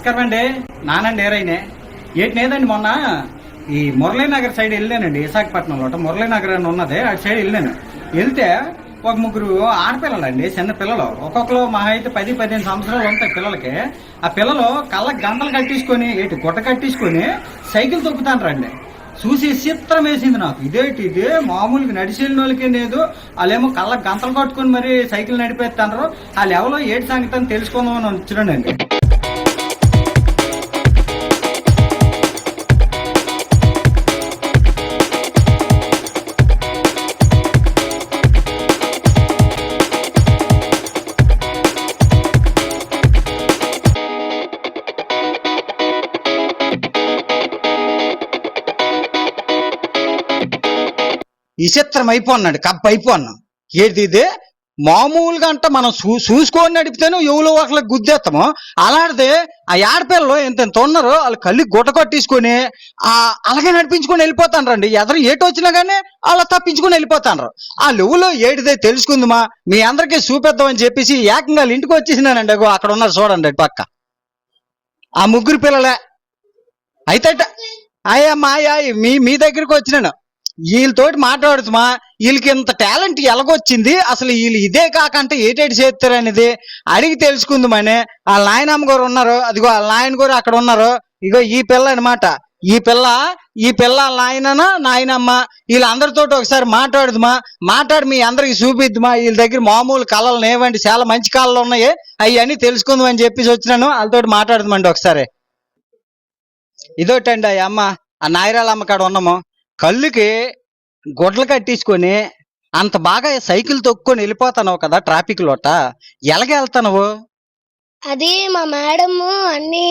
నమస్కారం అండి. నానండి ఏరైనే ఏంటి లేదండి. మొన్న ఈ మురళీనగర్ సైడ్ వెళ్ళానండి. విశాఖపట్నంలో మురళీనగర్ అని ఉన్నది. అటు సైడ్ వెళ్తే ఒక ముగ్గురు ఆడపిల్లలండి, చిన్న పిల్లలు. ఒక్కొక్కరు మహా అయితే 10-15 సంవత్సరాలు ఉంటాయి పిల్లలకి. ఆ పిల్లలు కళ్ళకి గంటలు కట్టించుకొని గుట్ట కట్టించుకొని సైకిల్ తొక్కుతాండ్రండి. చూసి చిత్రం వేసింది నాకు. ఇదే మామూలుగా నడిచిన వాళ్ళకి లేదు, వాళ్ళేమో కళ్ళకి గంటలు కట్టుకొని మరి సైకిల్ నడిపేస్తాండ్రు. వాళ్ళు ఎవరో ఏటి సంగతి అని తెలుసుకుందామని వచ్చినానండి. విచిత్రం అయిపోన్నాడు, కప్ అయిపోన్నాం. ఏది మామూలుగా అంట మనం చూసుకొని నడిపితేనే ఎవరో ఒకళ్ళకి గుద్దేస్తాము. అలాంటిది ఆ ఆడపిల్లలు ఎంత ఉన్నారు, వాళ్ళు కళ్ళు గుట్ట కొట్టేసుకొని అలాగే నడిపించుకొని వెళ్ళిపోతాండ్రండి. ఎదరు ఏటి వచ్చినా కానీ అలా తప్పించుకొని వెళ్ళిపోతాండ్రు. ఆ లెవెల్లో ఏటిదే తెలుసుకుందామా, మీ అందరికీ చూపిద్దామని చెప్పేసి ఏకంగా ఇంటికి వచ్చేసినానండి. అక్కడ ఉన్నారు చూడండి పక్క ఆ ముగ్గురు పిల్లలే. అయితే అయ్యమ్మా మీ దగ్గరికి వచ్చినాను. వీళ్ళతోటి మాట్లాడుతుమా, వీళ్ళకి ఇంత టాలెంట్ ఎలాగొచ్చింది, అసలు వీళ్ళు ఇదే కాకంటే ఏటేటి చేస్తారు అనేది అడిగి తెలుసుకుందామని. వాళ్ళ నాయనమ్మ గారు ఉన్నారు, అదిగో వాళ్ళ నాయన గారు అక్కడ ఉన్నారు. ఇగో ఈ పిల్ల అనమాట. ఈ పిల్ల నాయనమ్మ వీళ్ళందరితో ఒకసారి మాట్లాడి మీ అందరికి చూపిద్దుమా. వీళ్ళ దగ్గర మామూలు కళలు ఏవండి, చాలా మంచి కళలు ఉన్నాయి, అవన్నీ తెలుసుకుందాం అని చెప్పేసి వచ్చినాను. వాళ్ళతోటి మాట్లాడుదామండి ఒకసారి. ఇదోటండి ఆ అమ్మ, ఆ నాయరాలమ్మ కాడ ఉన్నాము. కళ్ళుకి గుడ్లు కట్టించుకొని అంత బాగా సైకిల్ తొక్కుని వెళ్ళిపోతావు కదా ట్రాఫిక్ లోట. ఎలాగెళ్తావు? అది మా మేడం అన్ని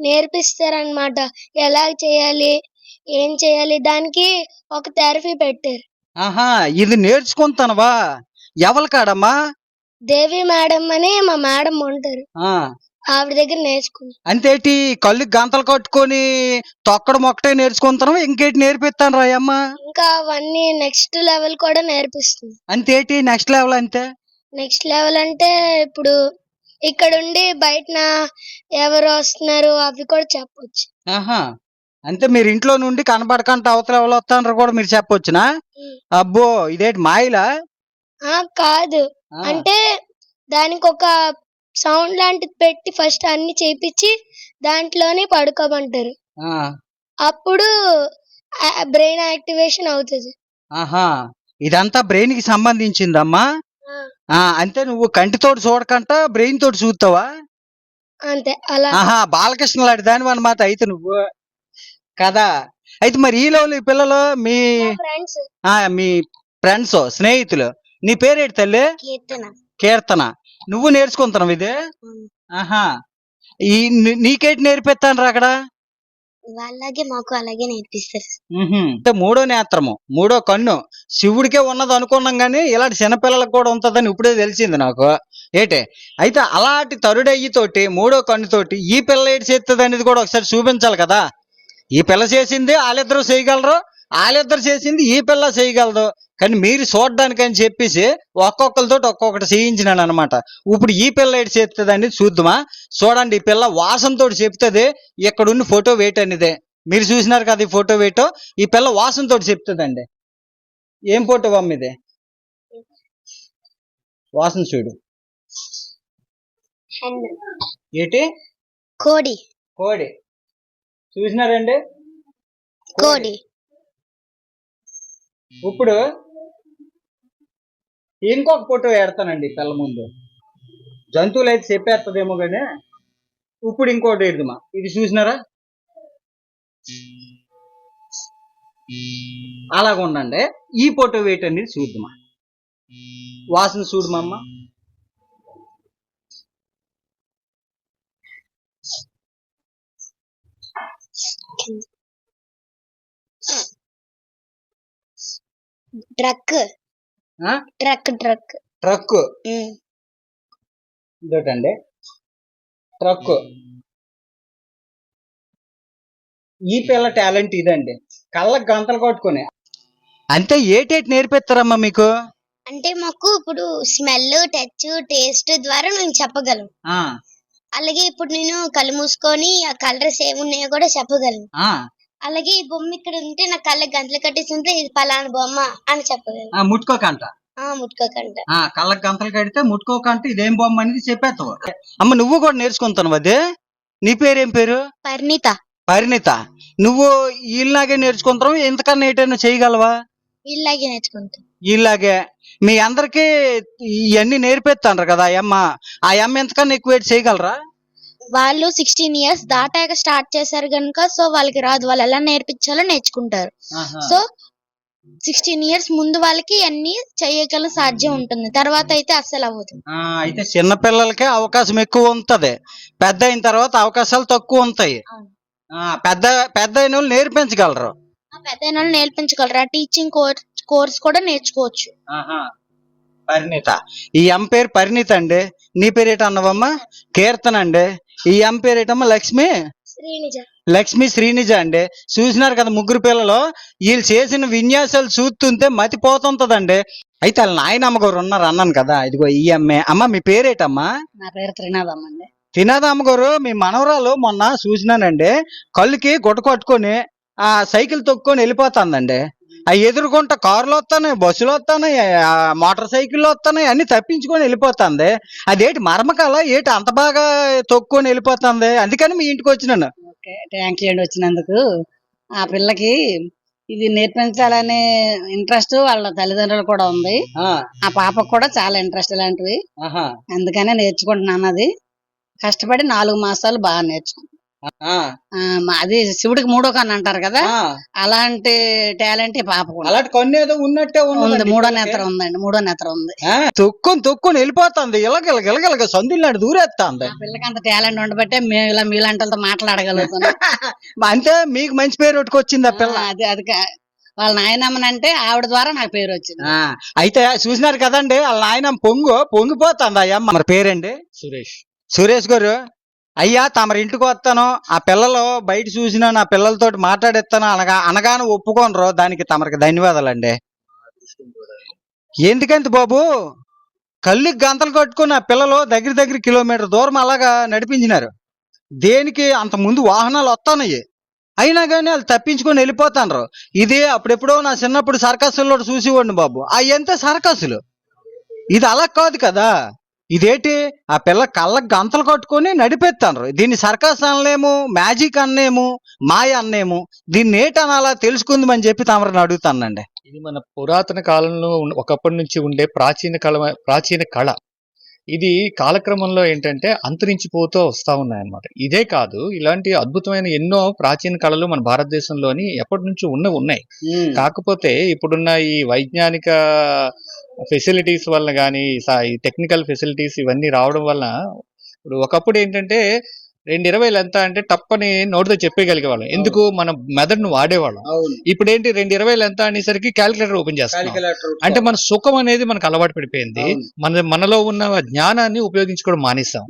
నేర్పిస్తారనమాట. ఎలా చేయాలి, ఏం చేయాలి, దానికి ఒక థెరపీ పెట్టారు. ఆహా, ఇది నేర్చుకుంటానవా? ఎవరి కాడమ్మా? దేవి మేడం అని మా మేడం ఉంటారు, ఆవిడ దగ్గర నేర్చుకున్నాను. అంతేటి కళ్ళు గంతలు కట్టుకొని తొక్కడం ఒకటే నేర్చుకుంటాను, ఇంకేటి నేర్పిస్తాను రాయమ్మ? ఇంకా అవన్నీ నెక్స్ట్ లెవెల్ కూడా నేర్పిస్తుంది. అంతేటి నెక్స్ట్ లెవెల్? అంతే నెక్స్ట్ లెవెల్ అంటే ఇప్పుడు ఇక్కడుండి బయటన ఎవరు వస్తున్నారు అవి కూడా చెప్పొచ్చు. ఆహా, అంటే మీరు ఇంట్లో నుండి కనబడకంట అవతల ఎవరు వస్తాను కూడా మీరు చెప్పొచ్చునా? అబ్బో, ఇదేంటి మాయలా? కాదు, అంటే దానికి ఒక సౌండ్ లాంటిది పెట్టి ఫస్ట్ అన్ని చేపించి దాంట్లోనే పడుకోమంటారు. అప్పుడు బ్రెయిన్ యాక్టివేషన్ అవుతుంది. ఆహా, ఇదంతా బ్రెయిన్ కి సంబంధించిందమ్మా. అంటే నువ్వు కంటితోటి చూడకంట బ్రెయిన్ తోటి చూస్తావా? అంతే. అలా. ఆహా, బాలకృష్ణ లాంటి దాని అన్నమాట అయితే నువ్వు కదా. అయితే మరి ఈ లోలు ఈ పిల్లలు మీ ఫ్రెండ్స్ స్నేహితులు. నీ పేరేంటి తల్లి? కీర్తన. నువ్వు నేర్చుకుంటున్నావు ఇది? ఆహా, నీకేంటి నేర్పిస్తాను అక్కడ? వాళ్ళగే మాకు అలాగే నేర్పిస్తారు. మూడో నేత్రము, మూడో కన్ను శివుడికే ఉన్నది అనుకున్నాం గానీ ఇలాంటి చిన్నపిల్లలకు కూడా ఉంటదని ఇప్పుడే తెలిసింది నాకు. అయితే అలాంటి తరుడయ్యితోటి మూడో కన్నుతోటి ఈ పిల్ల ఏటి చేస్తుంది అనేది కూడా ఒకసారి చూపించాలి కదా. ఈ పిల్ల చేసింది వాళ్ళిద్దరూ చేయగలరు, వాళ్ళిద్దరు చేసింది ఈ పిల్ల చేయగలదు. కానీ మీరు చూడడానికి అని చెప్పేసి ఒక్కొక్కరితో ఒక్కొక్కటి చేయించినాను అనమాట. ఇప్పుడు ఈ పిల్ల ఏటి చేస్తుంది అనేది చూద్దామా. చూడండి, ఈ పిల్ల వాసనతో చెప్తుంది ఇక్కడున్న ఫోటో వెయిట్ అనేది. మీరు చూసినారు కదా ఈ ఫోటో వెయిట్. ఈ పిల్ల వాసనతో చెప్తుందండి. ఏం ఫోటో అమ్మ ఇది? వాసన చూడు. ఏంటి? కోడి. కోడి చూసినారండి? కోడి. ఇప్పుడు ఇంకొక ఫోటో పెడతానండి పిల్ల ముందు. జంతువులు అయితే చెప్పేస్తుందేమో కానీ ఇప్పుడు ఇంకోటి ఎడుదమా. ఇది చూసినారా? అలాగ ఉండండి. ఈ ఫోటో వెయిట్ అనేది చూద్దామా. వాసన చూడమమ్మ. ట్రక్. ఇదోటండి ట్రక్. ఈ పిల్ల టాలెంట్ ఇదండి, కళ్ళకు గంతలు కొట్టుకుని. అంటే ఏటేటి నేర్పిస్తారమ్మా మీకు? అంటే మాకు ఇప్పుడు స్మెల్, టచ్, టేస్ట్ ద్వారా మేము చెప్పగలం. అలాగే ఇప్పుడు నేను కళ్ళు మూసుకొని ఆ కలర్స్ ఏమున్నాయో కూడా చెప్పగలను. ఆ అలాగే ఈ బొమ్మ ఇక్కడ ఉంటే నా కళ్ళకి గంతలు కట్టేసి ఉంటే ఇది పలానా బొమ్మ అని చెప్పగలను. ముట్టుకోకంట. ముట్టుకోకంట. కళ్ళకి గంతలు కడితే ముట్టుకోకంట ఇదేం బొమ్మ అనేది చెప్పేస్తావు. అమ్మ నువ్వు కూడా నేర్చుకుంటావు అదే. నీ పేరేం పేరు? పరిణిత. పరిణిత. నువ్వు వీళ్ళలాగే నేర్చుకుంటావు, ఇంతకన్నా ఏటైనా చేయగలవా? వీళ్ళలాగే నేర్చుకుంటా. వీళ్ళలాగే మీ అందరికి ఇవన్నీ నేర్పిస్తాండ్రు కదా ఆ అమ్మ ఎంతకన్నా ఎక్కువ చేయగలరా? వాళ్ళు 16 ఇయర్స్ దాటాక స్టార్ట్ చేశారు గనుక సో వాళ్ళకి రాదు. వాళ్ళు ఎలా నేర్పించాలో నేర్చుకుంటారు. సో 16 ఇయర్స్ ముందు వాళ్ళకి అన్ని చేయగల సాధ్యం ఉంటుంది. తర్వాత అయితే అస్సలు అవ్వదు. అయితే చిన్న పిల్లలకే అవకాశం ఎక్కువ ఉంటది, పెద్ద అయిన తర్వాత అవకాశాలు తక్కువ ఉంటాయి. పెద్ద పెద్ద అయిన వాళ్ళు నేర్పించగలరు. పెద్ద అయిన వాళ్ళు నేర్పించగలరు. ఆ టీచింగ్ కోర్స్ కూడా నేర్చుకోవచ్చు. పరిణిత. ఈ అమ్మ పేరు పరిణిత అండి. నీ పేరు ఏటన్నావమ్మా? కీర్తన అండి. ఈ అమ్మ పేరు ఏటమ్మా? లక్ష్మి శ్రీనిజ అండి. చూసినారు కదా ముగ్గురు పిల్లలు, వీళ్ళు చేసిన విన్యాసాలు చూస్తుంటే మతిపోతుంటదండి. అయితే వాళ్ళ నాయనమ్మ గారు ఉన్నారు అన్నాను కదా, ఇదిగో ఈ అమ్మే. అమ్మ మీ పేరేటమ్మా? నా పేరు త్రినాథమ్మ అండి. తినాదమ్మ గారు, మీ మనవరాలు మొన్న చూసినానండి, కళ్ళుకి గుట్ట కట్టుకొని ఆ సైకిల్ తొక్కుని వెళ్ళిపోతుందండి. ఆ ఎదురుకుంట కార్లు వస్తున్నాయి, బస్సులు వస్తున్నాయి, మోటార్ సైకిళ్ళు వస్తున్నాయి, అన్ని తప్పించుకొని వెళ్ళిపోతుంది. అదేటి మర్మకాల ఏటి అంత బాగా తొక్కుని వెళ్ళిపోతుంది? అందుకని మీ ఇంటికి వచ్చినాను. ఓకే, థ్యాంక్ యూ అండి వచ్చినందుకు. ఆ పిల్లకి ఇది నేర్పించాలనే ఇంట్రెస్ట్ వాళ్ళ తల్లిదండ్రులు కూడా ఉంది. ఆ పాపకు కూడా చాలా ఇంట్రెస్ట్ ఇలాంటివి, అందుకనే నేర్చుకుంటున్నాను. అది కష్టపడి 4 మాసాలు బాగా నేర్చుకున్నాను. అది శివుడికి 3వ కన్ను అంటారు కదా, అలాంటి టాలెంట్ ఈ పాపకు అలాంటి కొన్ని ఏదో ఉన్నట్టే ఉంది. 3వ నేత్రం ఉందండి. 3వ నేత్రం ఉంది. తొక్కుని వెళ్ళిపోతుంది, ఇలాగ సందులాంటి దూరేస్తుంది. పిల్లకి అంత టాలెంట్ ఉండబట్టే మేము ఇలా మీలాంటి వాళ్ళతో మాట్లాడగలుగుతున్నాం. అంటే మీకు మంచి పేరు వచ్చింది ఆ పిల్ల. అది వాళ్ళ నాయనమ్మనంటే ఆవిడ ద్వారా నాకు పేరు వచ్చింది. అయితే చూసినారు కదండి, వాళ్ళ నాయనమ్మ పొంగిపోతుంది. అయ్యమ్మ మరి పేరండి? సురేష్ గారు. అయ్యా తమరి ఇంటికి వస్తాను, ఆ పిల్లలు బయట చూసినా నా పిల్లలతో మాట్లాడిస్తాను అనగానే ఒప్పుకోనరు, దానికి తమరికి ధన్యవాదాలండి. ఎందుకంత బాబు, కళ్ళకి గంతలు కట్టుకుని ఆ పిల్లలు దగ్గర కిలోమీటర్ దూరం అలాగా నడిపించినారు. దేనికి? అంత ముందు వాహనాలు వస్తానయ్యి, అయినా కానీ వాళ్ళు తప్పించుకొని వెళ్ళిపోతాండ్రు. ఇది అప్పుడెప్పుడో నా చిన్నప్పుడు సర్కస్సుల్లో చూసేవాడిని బాబు. ఎంత సర్కస్సులు, ఇది అలా కాదు కదా. ఇదేంటి? ఆ పిల్ల కళ్ళకు గంతలు కట్టుకొని నడిపెత్తాను. దీన్ని సర్కస్ అనలేము, మ్యాజిక్ అన్నేము, మాయ అన్నేము. దీన్ని ఏటనాలా తెలుసుకుందామని చెప్పి తమరిని అడుగుతానండి. ఇది మన పురాతన కాలంలో ఒకప్పటి నుంచి ఉండే ప్రాచీన కళ. ఇది కాలక్రమంలో ఏంటంటే అంతరించిపోతూ వస్తా ఉన్నాయన్నమాట. ఇదే కాదు, ఇలాంటి అద్భుతమైన ఎన్నో ప్రాచీన కళలు మన భారతదేశంలోని ఎప్పటి నుంచి ఉన్నాయి. కాకపోతే ఇప్పుడున్న ఈ వైజ్ఞానిక ఫెసిలిటీస్ వల్ల కానీ, ఈ టెక్నికల్ ఫెసిలిటీస్ ఇవన్నీ రావడం వల్ల, ఇప్పుడు ఒకప్పుడు ఏంటంటే 220 ఎంత అంటే టప్పని నోటితో చెప్పగలిగేవాళ్ళం. ఎందుకు? మన మెదడును వాడేవాళ్ళం. ఇప్పుడు ఏంటి 220 ఎంత అనేసరికి క్యాలిక్యులేటర్ ఓపెన్ చేస్తాం. అంటే మన సుఖం అనేది మనకు అలవాటు పడిపోయింది. మనలో ఉన్న జ్ఞానాన్ని ఉపయోగించుకోవడం మానేస్తాం.